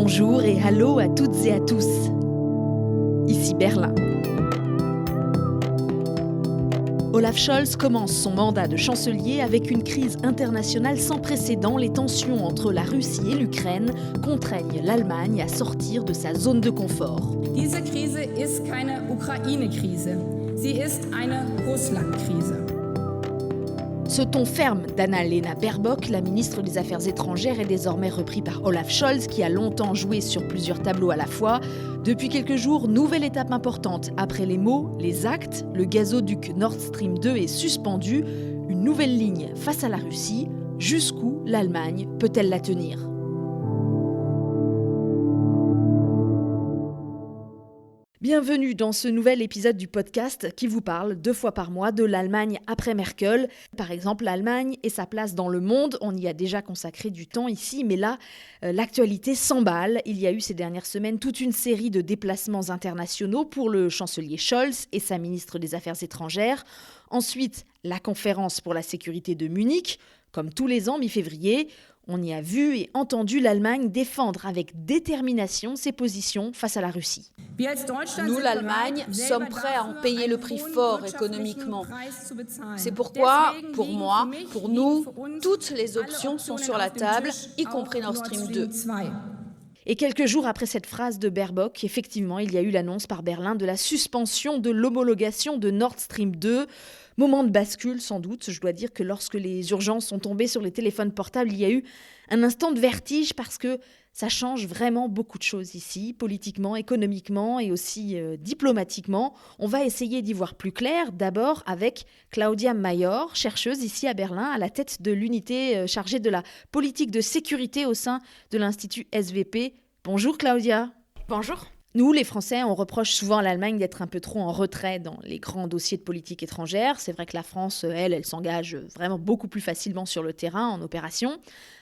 Bonjour et hallo à toutes et à tous. Ici Berlin. Olaf Scholz commence son mandat de chancelier avec une crise internationale sans précédent. Les tensions entre la Russie et l'Ukraine contraignent l'Allemagne à sortir de sa zone de confort. Diese Krise ist keine Ukraine-Krise. Sie ist eine Russland-Krise. Ce ton ferme d'Anna-Lena Baerbock, la ministre des Affaires étrangères, est désormais repris par Olaf Scholz, qui a longtemps joué sur plusieurs tableaux à la fois. Depuis quelques jours, nouvelle étape importante. Après les mots, les actes, le gazoduc Nord Stream 2 est suspendu. Une nouvelle ligne face à la Russie. Jusqu'où l'Allemagne peut-elle la tenir ? Bienvenue dans ce nouvel épisode du podcast qui vous parle 2 fois par mois de l'Allemagne après Merkel. Par exemple, l'Allemagne et sa place dans le monde. On y a déjà consacré du temps ici, mais là, l'actualité s'emballe. Il y a eu ces dernières semaines toute une série de déplacements internationaux pour le chancelier Scholz et sa ministre des Affaires étrangères. Ensuite, la conférence pour la sécurité de Munich, comme tous les ans, mi-février. On y a vu et entendu l'Allemagne défendre avec détermination ses positions face à la Russie. Nous, l'Allemagne, sommes prêts à en payer le prix fort économiquement. C'est pourquoi, pour moi, pour nous, toutes les options sont sur la table, y compris Nord Stream 2. Et quelques jours après cette phrase de Baerbock, effectivement, il y a eu l'annonce par Berlin de la suspension de l'homologation de Nord Stream 2. Moment de bascule, sans doute. Je dois dire que lorsque les urgences sont tombées sur les téléphones portables, il y a eu un instant de vertige parce que ça change vraiment beaucoup de choses ici, politiquement, économiquement et aussi diplomatiquement. On va essayer d'y voir plus clair, d'abord avec Claudia Mayor, chercheuse ici à Berlin, à la tête de l'unité chargée de la politique de sécurité au sein de l'Institut SVP. Bonjour Claudia. Bonjour. Nous, les Français, on reproche souvent à l'Allemagne d'être un peu trop en retrait dans les grands dossiers de politique étrangère. C'est vrai que la France, elle s'engage vraiment beaucoup plus facilement sur le terrain, en opération.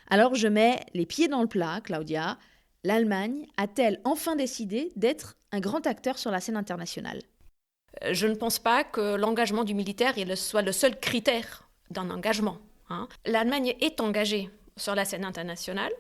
Alors je mets les pieds dans le plat, Claudia. L'Allemagne a-t-elle enfin décidé d'être un grand acteur sur la scène internationale ? Je ne pense pas que l'engagement du militaire soit le seul critère d'un engagement. L'Allemagne est engagée sur la scène internationale.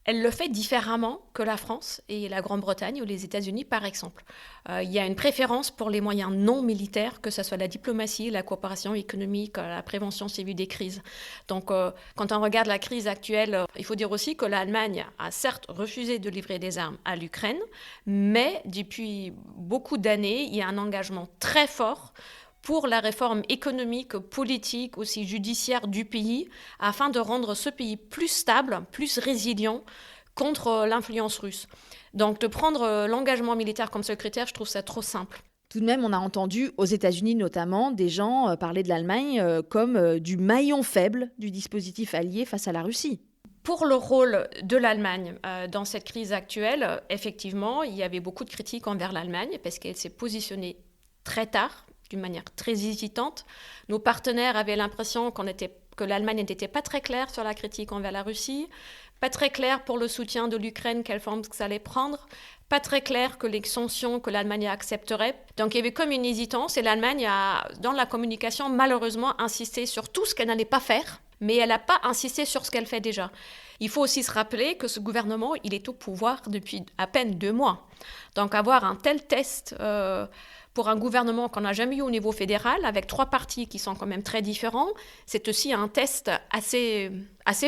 Elle le fait différemment que la France et la Grande-Bretagne ou les États-Unis, par exemple. Il y a une préférence pour les moyens non militaires, que ce soit la diplomatie, la coopération économique, la prévention civile des crises. Donc, quand on regarde la crise actuelle, il faut dire aussi que l'Allemagne a certes refusé de livrer des armes à l'Ukraine, mais depuis beaucoup d'années, il y a un engagement très fort pour la réforme économique, politique, aussi judiciaire du pays, afin de rendre ce pays plus stable, plus résilient contre l'influence russe. Donc de prendre l'engagement militaire comme seul critère, je trouve ça trop simple. Tout de même, on a entendu, aux États-Unis notamment, des gens parler de l'Allemagne comme du maillon faible du dispositif allié face à la Russie. Pour le rôle de l'Allemagne dans cette crise actuelle, effectivement, il y avait beaucoup de critiques envers l'Allemagne parce qu'elle s'est positionnée très tard, d'une manière très hésitante. Nos partenaires avaient l'impression que l'Allemagne n'était pas très claire sur la critique envers la Russie, pas très claire pour le soutien de l'Ukraine, quelle forme ça allait prendre, pas très clair que les sanctions que l'Allemagne accepterait. Donc il y avait comme une hésitance et l'Allemagne a, dans la communication, malheureusement insisté sur tout ce qu'elle n'allait pas faire, mais elle n'a pas insisté sur ce qu'elle fait déjà. Il faut aussi se rappeler que ce gouvernement, il est au pouvoir depuis à peine 2 mois. Donc avoir un tel test pour un gouvernement qu'on n'a jamais eu au niveau fédéral, avec 3 partis qui sont quand même très différents, c'est aussi un test assez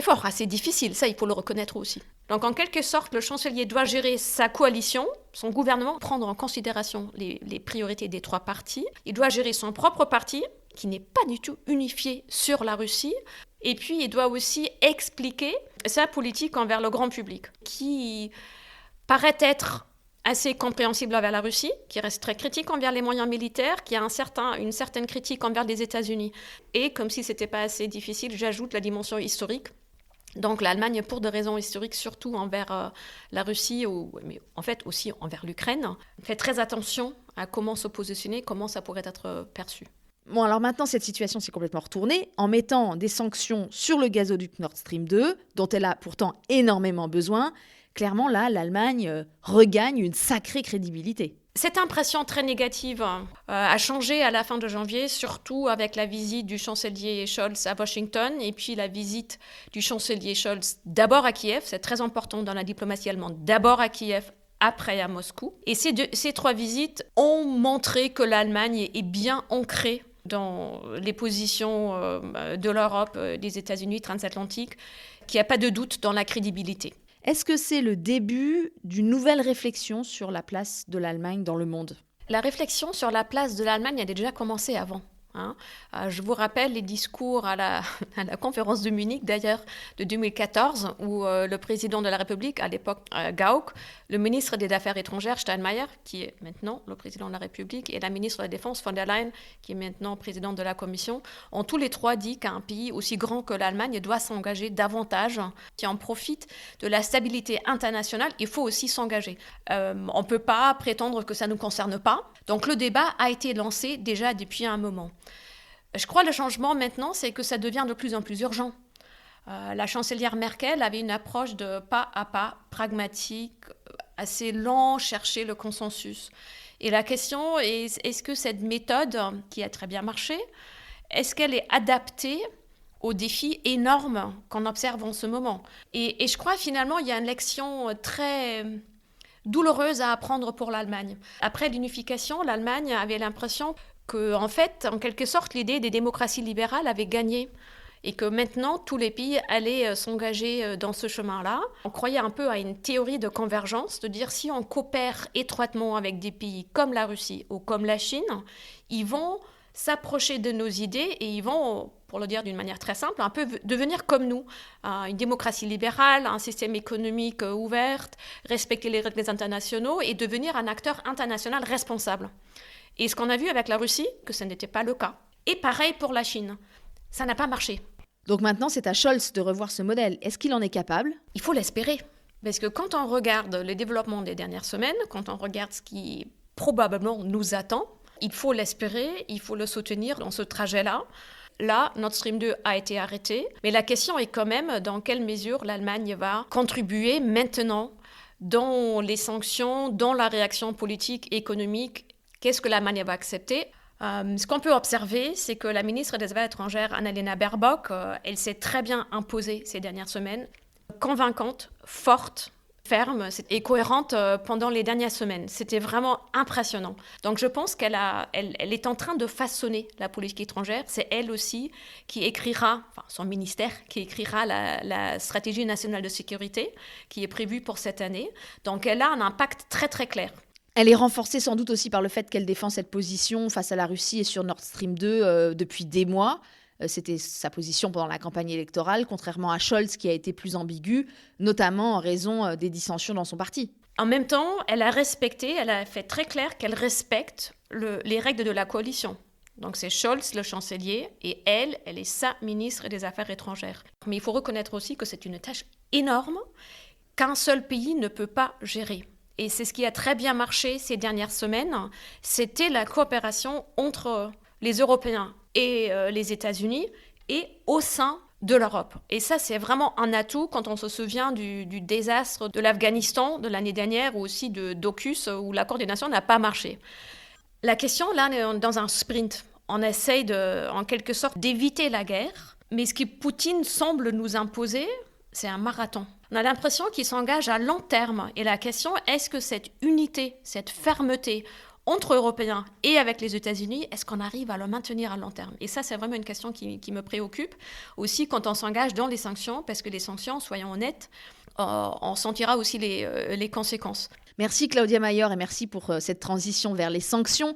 fort, assez difficile. Ça, il faut le reconnaître aussi. Donc, en quelque sorte, le chancelier doit gérer sa coalition, son gouvernement, prendre en considération les priorités des 3 partis. Il doit gérer son propre parti, qui n'est pas du tout unifié sur la Russie. Et puis, il doit aussi expliquer sa politique envers le grand public, qui paraît être assez compréhensible envers la Russie, qui reste très critique envers les moyens militaires, qui a une certaine critique envers les États-Unis. Et comme si ce n'était pas assez difficile, j'ajoute la dimension historique. Donc l'Allemagne, pour des raisons historiques, surtout envers la Russie, mais en fait aussi envers l'Ukraine, fait très attention à comment se positionner, comment ça pourrait être perçu. Bon, alors maintenant, cette situation s'est complètement retournée en mettant des sanctions sur le gazoduc Nord Stream 2, dont elle a pourtant énormément besoin. Clairement, là, l'Allemagne regagne une sacrée crédibilité. Cette impression très négative a changé à la fin de janvier, surtout avec la visite du chancelier Scholz à Washington et puis la visite du chancelier Scholz d'abord à Kiev, c'est très important dans la diplomatie allemande, d'abord à Kiev, après à Moscou. Et ces 3 visites ont montré que l'Allemagne est bien ancrée dans les positions de l'Europe, des États-Unis transatlantiques, qu'il n'y a pas de doute dans la crédibilité. Est-ce que c'est le début d'une nouvelle réflexion sur la place de l'Allemagne dans le monde ? La réflexion sur la place de l'Allemagne a déjà commencé avant. Je vous rappelle les discours à la conférence de Munich, d'ailleurs, de 2014, où le président de la République, à l'époque Gauck, le ministre des Affaires étrangères, Steinmeier, qui est maintenant le président de la République, et la ministre de la Défense, von der Leyen, qui est maintenant présidente de la Commission, ont tous les 3 dit qu'un pays aussi grand que l'Allemagne doit s'engager davantage, qui en profite de la stabilité internationale, il faut aussi s'engager. On ne peut pas prétendre que ça ne nous concerne pas. Donc le débat a été lancé déjà depuis un moment. Je crois que le changement maintenant, c'est que ça devient de plus en plus urgent. La chancelière Merkel avait une approche de pas à pas, pragmatique, assez lent, chercher le consensus. Et la question est, est-ce que cette méthode, qui a très bien marché, est-ce qu'elle est adaptée aux défis énormes qu'on observe en ce moment ? Et je crois finalement il y a une leçon très douloureuse à apprendre pour l'Allemagne. Après l'unification, l'Allemagne avait l'impression que, en fait, en quelque sorte, l'idée des démocraties libérales avait gagné et que maintenant, tous les pays allaient s'engager dans ce chemin-là. On croyait un peu à une théorie de convergence, de dire si on coopère étroitement avec des pays comme la Russie ou comme la Chine, ils vont s'approcher de nos idées et ils vont, pour le dire d'une manière très simple, un peu devenir comme nous. Une démocratie libérale, un système économique ouvert, respecter les règles internationaux et devenir un acteur international responsable. Et ce qu'on a vu avec la Russie, que ce n'était pas le cas. Et pareil pour la Chine. Ça n'a pas marché. Donc maintenant, c'est à Scholz de revoir ce modèle. Est-ce qu'il en est capable ? Il faut l'espérer. Parce que quand on regarde le développement des dernières semaines, quand on regarde ce qui probablement nous attend, il faut l'espérer, il faut le soutenir dans ce trajet-là. Là, Nord Stream 2 a été arrêté. Mais la question est quand même dans quelle mesure l'Allemagne va contribuer maintenant dans les sanctions, dans la réaction politique, économique. Qu'est-ce que l'Allemagne va accepter ? Ce qu'on peut observer, c'est que la ministre des Affaires étrangères, Annalena Baerbock, elle s'est très bien imposée ces dernières semaines, convaincante, forte, ferme et cohérente pendant les dernières semaines. C'était vraiment impressionnant. Donc je pense qu'elle est en train de façonner la politique étrangère. C'est elle aussi qui écrira, son ministère, qui écrira la stratégie nationale de sécurité qui est prévue pour cette année. Donc elle a un impact très très clair. Elle est renforcée sans doute aussi par le fait qu'elle défend cette position face à la Russie et sur Nord Stream 2 depuis des mois. C'était sa position pendant la campagne électorale, contrairement à Scholz qui a été plus ambigu, notamment en raison des dissensions dans son parti. En même temps, elle a fait très clair qu'elle respecte les règles de la coalition. Donc c'est Scholz, le chancelier, et elle est sa ministre des Affaires étrangères. Mais il faut reconnaître aussi que c'est une tâche énorme qu'un seul pays ne peut pas gérer. Et c'est ce qui a très bien marché ces dernières semaines, c'était la coopération entre les Européens et les États-Unis et au sein de l'Europe. Et ça, c'est vraiment un atout quand on se souvient du désastre de l'Afghanistan de l'année dernière ou aussi de d'AUKUS où la coordination n'a pas marché. La question, là, on est dans un sprint. On essaye en quelque sorte d'éviter la guerre, mais ce que Poutine semble nous imposer, c'est un marathon. On a l'impression qu'il s'engage à long terme. Et la question, est-ce que cette unité, cette fermeté entre Européens et avec les États-Unis, est-ce qu'on arrive à le maintenir à long terme ? Et ça, c'est vraiment une question qui me préoccupe. Aussi, quand on s'engage dans les sanctions, parce que les sanctions, soyons honnêtes, on sentira aussi les conséquences. Merci Claudia Mayer et merci pour cette transition vers les sanctions.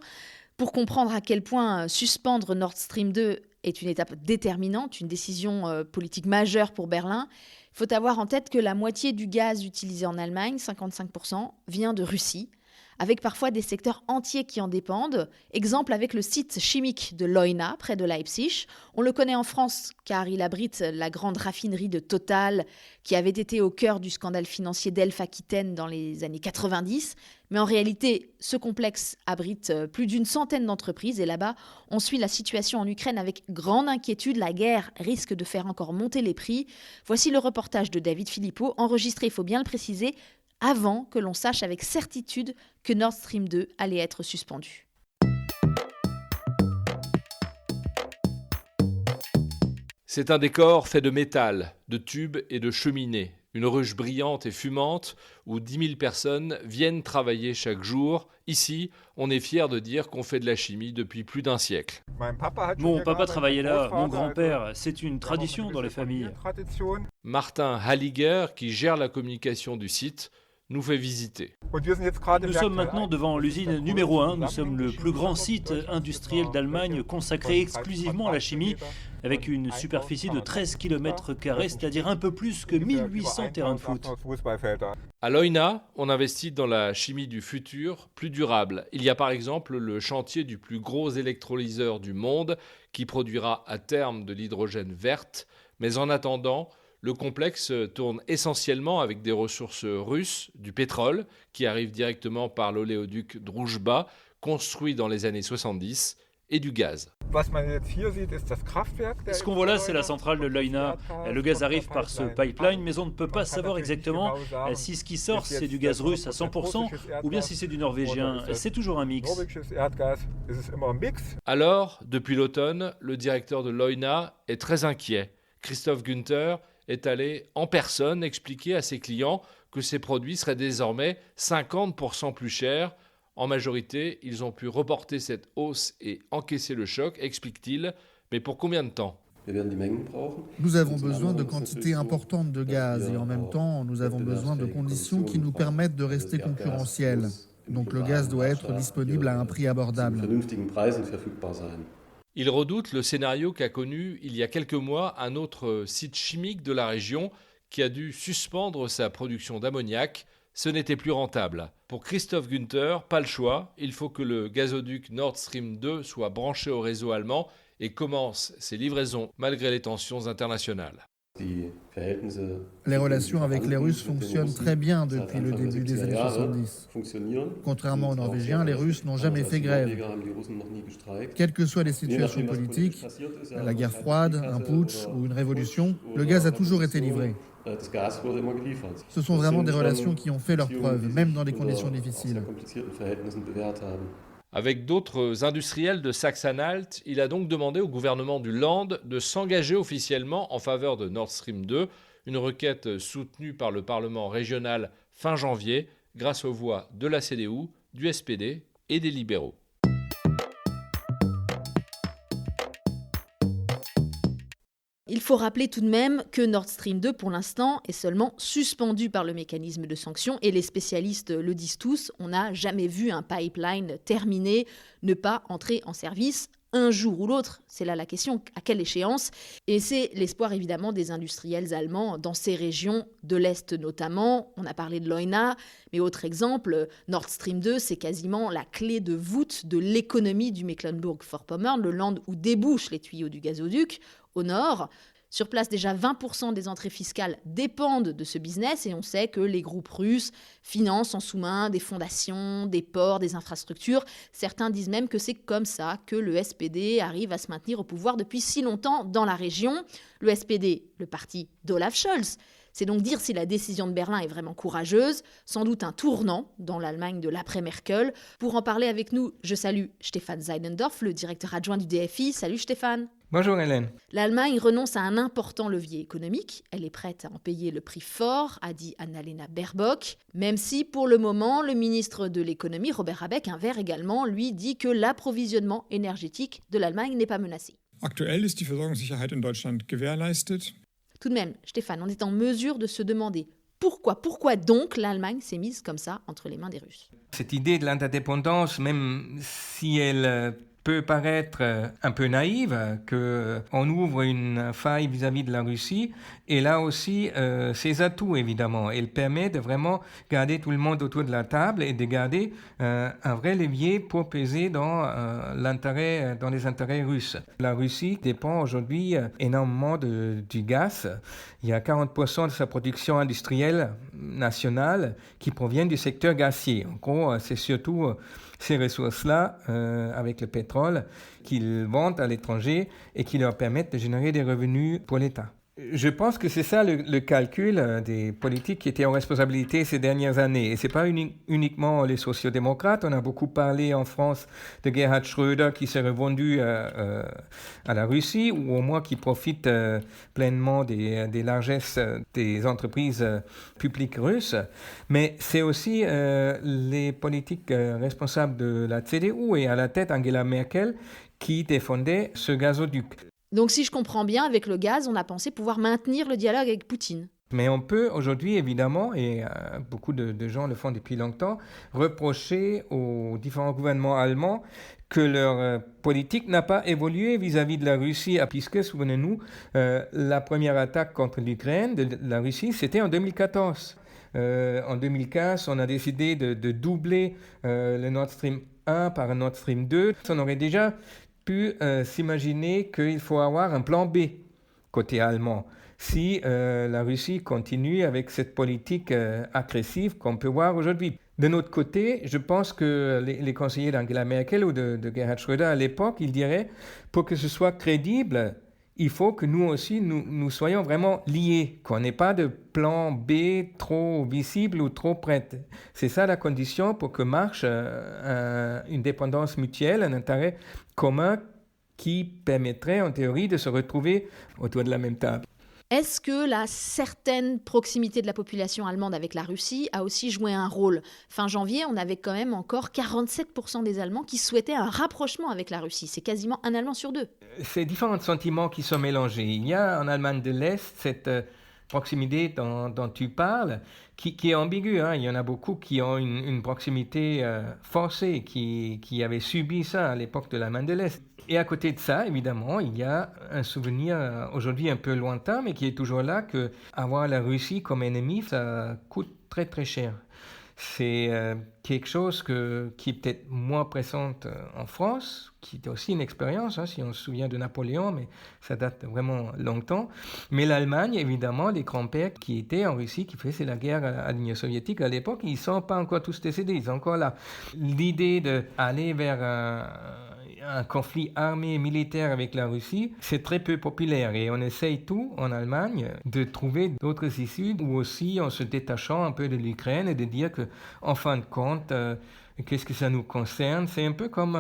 Pour comprendre à quel point suspendre Nord Stream 2 est une étape déterminante, une décision politique majeure pour Berlin, il faut avoir en tête que la moitié du gaz utilisé en Allemagne, 55%, vient de Russie, avec parfois des secteurs entiers qui en dépendent. Exemple avec le site chimique de Leuna, près de Leipzig. On le connaît en France car il abrite la grande raffinerie de Total qui avait été au cœur du scandale financier d'Elf Aquitaine dans les années 90. Mais en réalité, ce complexe abrite plus d'une centaine d'entreprises et là-bas, on suit la situation en Ukraine avec grande inquiétude. La guerre risque de faire encore monter les prix. Voici le reportage de David Philippot, enregistré, il faut bien le préciser, avant que l'on sache avec certitude que Nord Stream 2 allait être suspendu. C'est un décor fait de métal, de tubes et de cheminées. Une ruche brillante et fumante où 10 000 personnes viennent travailler chaque jour. Ici, on est fier de dire qu'on fait de la chimie depuis plus d'un siècle. Mon papa travaillait là, mon grand-père, c'est une tradition dans les familles. Martin Halliger, qui gère la communication du site, nous fait visiter. Nous sommes maintenant devant l'usine numéro 1. Nous sommes le plus grand site industriel d'Allemagne consacré exclusivement à la chimie, avec une superficie de 13 km², c'est-à-dire un peu plus que 1800 terrains de foot. À Leuna, on investit dans la chimie du futur, plus durable. Il y a par exemple le chantier du plus gros électrolyseur du monde, qui produira à terme de l'hydrogène verte. Mais en attendant, le complexe tourne essentiellement avec des ressources russes, du pétrole, qui arrive directement par l'oléoduc Droujba, construit dans les années 70, et du gaz. Ce qu'on voit là, c'est la centrale de Leuna. Le gaz arrive par ce pipeline, mais on ne peut pas savoir exactement si ce qui sort, c'est du gaz russe à 100% ou bien si c'est du norvégien. C'est toujours un mix. Alors, depuis l'automne, le directeur de Leuna est très inquiet. Christoph Günther est allé en personne expliquer à ses clients que ces produits seraient désormais 50% plus chers. En majorité, ils ont pu reporter cette hausse et encaisser le choc, explique-t-il. Mais pour combien de temps ? Nous avons besoin de quantités importantes de gaz et en même temps, nous avons besoin de conditions qui nous permettent de rester concurrentiels. Donc le gaz doit être disponible à un prix abordable. Il redoute le scénario qu'a connu il y a quelques mois un autre site chimique de la région qui a dû suspendre sa production d'ammoniac. Ce n'était plus rentable. Pour Christoph Günther, pas le choix. Il faut que le gazoduc Nord Stream 2 soit branché au réseau allemand et commence ses livraisons malgré les tensions internationales. Les relations avec les Russes fonctionnent très bien depuis le début des années 70. Contrairement aux Norvégiens, les Russes n'ont jamais fait grève. Quelles que soient les situations politiques, la guerre froide, un putsch ou une révolution, le gaz a toujours été livré. Ce sont vraiment des relations qui ont fait leurs preuves, même dans des conditions difficiles. Avec d'autres industriels de Saxe-Anhalt, il a donc demandé au gouvernement du Land de s'engager officiellement en faveur de Nord Stream 2, une requête soutenue par le Parlement régional fin janvier grâce aux voix de la CDU, du SPD et des libéraux. Il faut rappeler tout de même que Nord Stream 2, pour l'instant, est seulement suspendu par le mécanisme de sanctions et les spécialistes le disent tous, on n'a jamais vu un pipeline terminé ne pas entrer en service un jour ou l'autre. C'est là la question, à quelle échéance ? Et c'est l'espoir évidemment des industriels allemands dans ces régions de l'Est notamment. On a parlé de Leuna, mais autre exemple, Nord Stream 2, c'est quasiment la clé de voûte de l'économie du Mecklembourg-Vorpommern, le land où débouchent les tuyaux du gazoduc. Au nord, sur place, déjà 20% des entrées fiscales dépendent de ce business et on sait que les groupes russes financent en sous-main des fondations, des ports, des infrastructures. Certains disent même que c'est comme ça que le SPD arrive à se maintenir au pouvoir depuis si longtemps dans la région. Le SPD, le parti d'Olaf Scholz. C'est donc dire si la décision de Berlin est vraiment courageuse, sans doute un tournant dans l'Allemagne de l'après-Merkel. Pour en parler avec nous, je salue Stefan Seidendorf, le directeur adjoint du DFI. Salut Stéphane. Bonjour Hélène. L'Allemagne renonce à un important levier économique. Elle est prête à en payer le prix fort, a dit Annalena Baerbock. Même si, pour le moment, le ministre de l'économie, Robert Habeck, un Vert également, lui dit que l'approvisionnement énergétique de l'Allemagne n'est pas menacé. Aktuell ist die Versorgungssicherheit in Deutschland gewährleistet. Tout de même, Stéphane, on est en mesure de se demander pourquoi donc l'Allemagne s'est mise comme ça entre les mains des Russes. Cette idée de l'interdépendance, même si elle peut paraître un peu naïve, qu'on ouvre une faille vis-à-vis de la Russie, et là aussi ses atouts évidemment. Elle permet de vraiment garder tout le monde autour de la table et de garder un vrai levier pour peser dans les intérêts russes. La Russie dépend aujourd'hui énormément du gaz. Il y a 40% de sa production industrielle nationale qui provient du secteur gazier. En gros, c'est surtout ces ressources-là, avec le pétrole, qu'ils vendent à l'étranger et qui leur permettent de générer des revenus pour l'État. Je pense que c'est ça le calcul des politiques qui étaient en responsabilité ces dernières années. Et ce n'est pas uniquement les sociodémocrates. On a beaucoup parlé en France de Gerhard Schröder qui s'est revendu à la Russie, ou au moins qui profite pleinement des largesses des entreprises publiques russes. Mais c'est aussi les politiques responsables de la CDU et à la tête Angela Merkel qui défendaient ce gazoduc. Donc si je comprends bien, avec le gaz, on a pensé pouvoir maintenir le dialogue avec Poutine. Mais on peut aujourd'hui, évidemment, et beaucoup de gens le font depuis longtemps, reprocher aux différents gouvernements allemands que leur politique n'a pas évolué vis-à-vis de la Russie, puisque, souvenez-nous, la première attaque contre l'Ukraine de la Russie, c'était en 2014. En 2015, on a décidé de doubler le Nord Stream 1 par un Nord Stream 2. On aurait déjà pu s'imaginer qu'il faut avoir un plan B côté allemand si la Russie continue avec cette politique agressive qu'on peut voir aujourd'hui. De notre côté, je pense que les conseillers d'Angela Merkel ou de Gerhard Schröder à l'époque, ils diraient, pour que ce soit crédible, il faut que nous aussi, nous soyons vraiment liés, qu'on n'ait pas de plan B trop visible ou trop prêt. C'est ça la condition pour que marche une dépendance mutuelle, un intérêt commun qui permettrait en théorie de se retrouver autour de la même table. Est-ce que la certaine proximité de la population allemande avec la Russie a aussi joué un rôle ? Fin janvier, on avait quand même encore 47% des Allemands qui souhaitaient un rapprochement avec la Russie. C'est quasiment un Allemand sur deux. C'est différents sentiments qui sont mélangés. Il y a en Allemagne de l'Est cette proximité dont tu parles, qui est ambiguë. Il y en a beaucoup qui ont une proximité forcée, qui avaient subi ça à l'époque de l'Allemagne de l'Est. Et à côté de ça, évidemment, il y a un souvenir aujourd'hui un peu lointain, mais qui est toujours là, qu'avoir la Russie comme ennemi, ça coûte très très cher. C'est quelque chose qui est peut-être moins présente en France, qui est aussi une expérience, si on se souvient de Napoléon, mais ça date vraiment longtemps. Mais l'Allemagne, évidemment, les grands-pères qui étaient en Russie, qui faisaient la guerre à l'Union soviétique à l'époque, ils ne sont pas encore tous décédés, ils sont encore là. L'idée d'aller vers un conflit armé militaire avec la Russie, c'est très peu populaire et on essaye tout en Allemagne de trouver d'autres issues ou aussi en se détachant un peu de l'Ukraine et de dire que en fin de compte, qu'est-ce que ça nous concerne? C'est un peu comme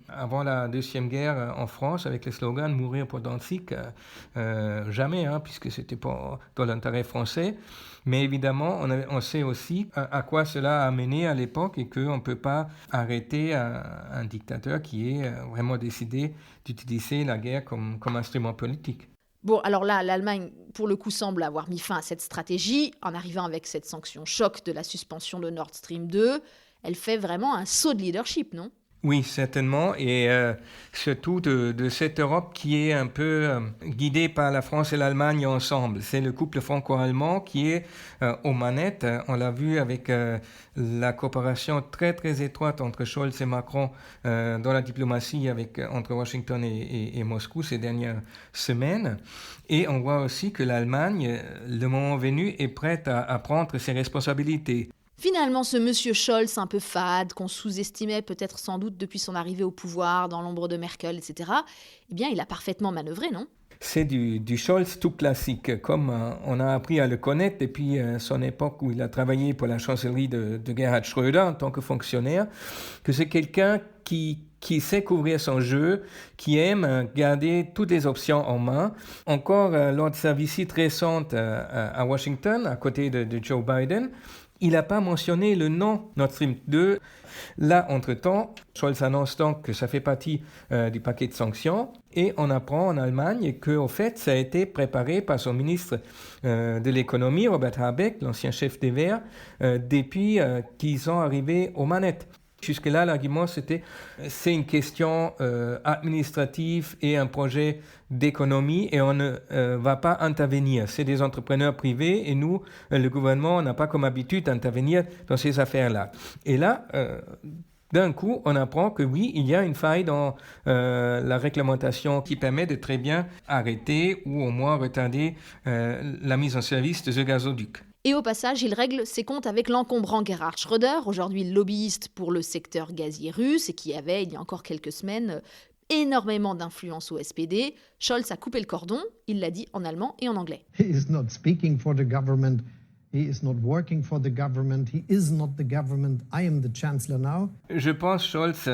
avant la Deuxième Guerre en France avec le slogan « Mourir pour Danzig ». Jamais, puisque ce n'était pas dans l'intérêt français. Mais évidemment, on sait aussi à quoi cela a mené à l'époque et qu'on ne peut pas arrêter un dictateur qui est vraiment décidé d'utiliser la guerre comme instrument politique. Bon, alors là, l'Allemagne, pour le coup, semble avoir mis fin à cette stratégie en arrivant avec cette sanction choc de la suspension de Nord Stream 2. Elle fait vraiment un saut de leadership, non ? Oui, certainement, et surtout de cette Europe qui est un peu guidée par la France et l'Allemagne ensemble. C'est le couple franco-allemand qui est aux manettes. On l'a vu avec la coopération très très étroite entre Scholz et Macron dans la diplomatie entre Washington et Moscou ces dernières semaines. Et on voit aussi que l'Allemagne, le moment venu, est prête à prendre ses responsabilités. Finalement, ce monsieur Scholz un peu fade, qu'on sous-estimait peut-être sans doute depuis son arrivée au pouvoir, dans l'ombre de Merkel, etc., eh bien, il a parfaitement manœuvré, non ? C'est du Scholz tout classique, comme on a appris à le connaître depuis son époque où il a travaillé pour la chancellerie de Gerhard Schröder en tant que fonctionnaire, que c'est quelqu'un qui sait couvrir son jeu, qui aime garder toutes les options en main. Encore lors de sa visite récente à Washington, à côté de Joe Biden, il n'a pas mentionné le nom Nord Stream 2. Là, entre-temps, Scholz annonce donc que ça fait partie du paquet de sanctions. Et on apprend en Allemagne qu'au fait, ça a été préparé par son ministre de l'économie, Robert Habeck, l'ancien chef des Verts, depuis qu'ils sont arrivés aux manettes. Jusque-là, l'argument, c'est une question administrative et un projet d'économie et on ne va pas intervenir. C'est des entrepreneurs privés et nous, le gouvernement, on n'a pas comme habitude d'intervenir dans ces affaires-là. Et là, d'un coup, on apprend que oui, il y a une faille dans la réglementation qui permet de très bien arrêter ou au moins retarder la mise en service de ce gazoduc. Et au passage, il règle ses comptes avec l'encombrant Gerhard Schröder, aujourd'hui lobbyiste pour le secteur gazier russe et qui avait, il y a encore quelques semaines, énormément d'influence au SPD. Scholz a coupé le cordon, il l'a dit en allemand et en anglais. He is not speaking for the government. He is not working for the government. He is not the government. I am the chancellor now. Je pense Scholz,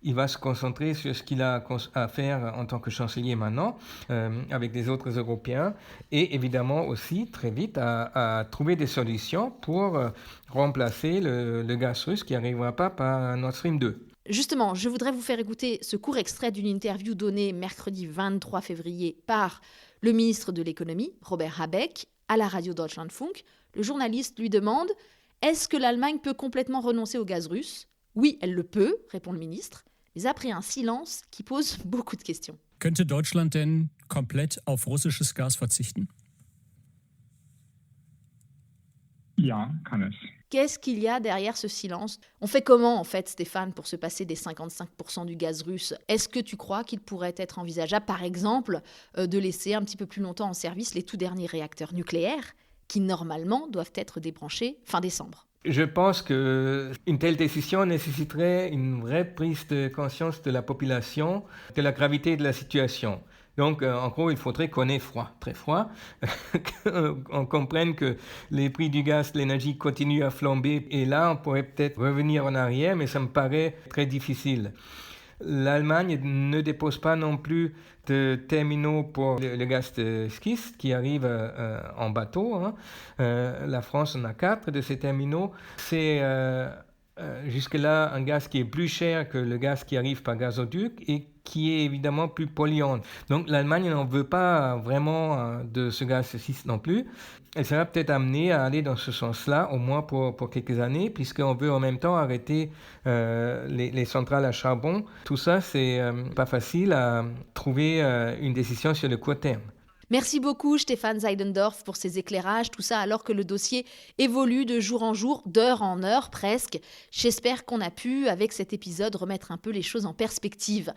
il va se concentrer sur ce qu'il a à faire en tant que chancelier maintenant, avec les autres Européens, et évidemment aussi très vite à trouver des solutions pour remplacer le gaz russe qui n'arrivera pas par Nord Stream 2. Justement, je voudrais vous faire écouter ce court extrait d'une interview donnée mercredi 23 février par le ministre de l'économie, Robert Habeck, à la radio Deutschlandfunk. Le journaliste lui demande « Est-ce que l'Allemagne peut complètement renoncer au gaz russe ?» « Oui, elle le peut, répond le ministre, mais après un silence qui pose beaucoup de questions. Könnte Deutschland denn komplett auf russisches Gas verzichten? Ja, kann es. Qu'est-ce qu'il y a derrière ce silence ? On fait comment, en fait, Stéphane, pour se passer des 55% du gaz russe ? Est-ce que tu crois qu'il pourrait être envisageable, par exemple, de laisser un petit peu plus longtemps en service les tout derniers réacteurs nucléaires qui, normalement, doivent être débranchés fin décembre ? Je pense qu'une telle décision nécessiterait une vraie prise de conscience de la population, de la gravité de la situation. Donc, en gros, il faudrait qu'on ait froid, très froid, qu'on comprenne que les prix du gaz, de l'énergie continuent à flamber. Et là, on pourrait peut-être revenir en arrière, mais ça me paraît très difficile. L'Allemagne ne dépose pas non plus de terminaux pour le gaz de schiste qui arrive en bateau. La France en a 4 de ces terminaux. C'est jusque-là un gaz qui est plus cher que le gaz qui arrive par gazoduc et qui est évidemment plus polluant. Donc l'Allemagne n'en veut pas vraiment de ce gaz de schiste non plus. Elle sera peut-être amenée à aller dans ce sens-là, au moins pour quelques années, puisqu'on veut en même temps arrêter les centrales à charbon. Tout ça, c'est pas facile à trouver une décision sur le court terme. Merci beaucoup Stéphane Seidendorf pour ces éclairages, tout ça alors que le dossier évolue de jour en jour, d'heure en heure presque. J'espère qu'on a pu, avec cet épisode, remettre un peu les choses en perspective.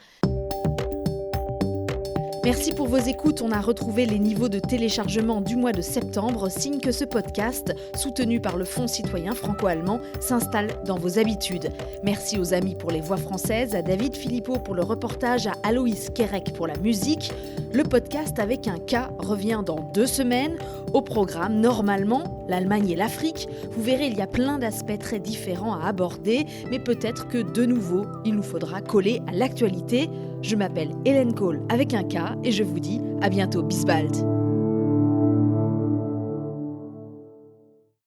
Merci pour vos écoutes. On a retrouvé les niveaux de téléchargement du mois de septembre, signe que ce podcast, soutenu par le Fonds citoyen franco-allemand, s'installe dans vos habitudes. Merci aux amis pour les voix françaises, à David Philippot pour le reportage, à Aloïs Kerek pour la musique. Le podcast avec un K revient dans 2 semaines. Au programme, normalement, l'Allemagne et l'Afrique. Vous verrez, il y a plein d'aspects très différents à aborder, mais peut-être que de nouveau, il nous faudra coller à l'actualité. Je m'appelle Hélène Cole avec un K et je vous dis à bientôt, bis bald.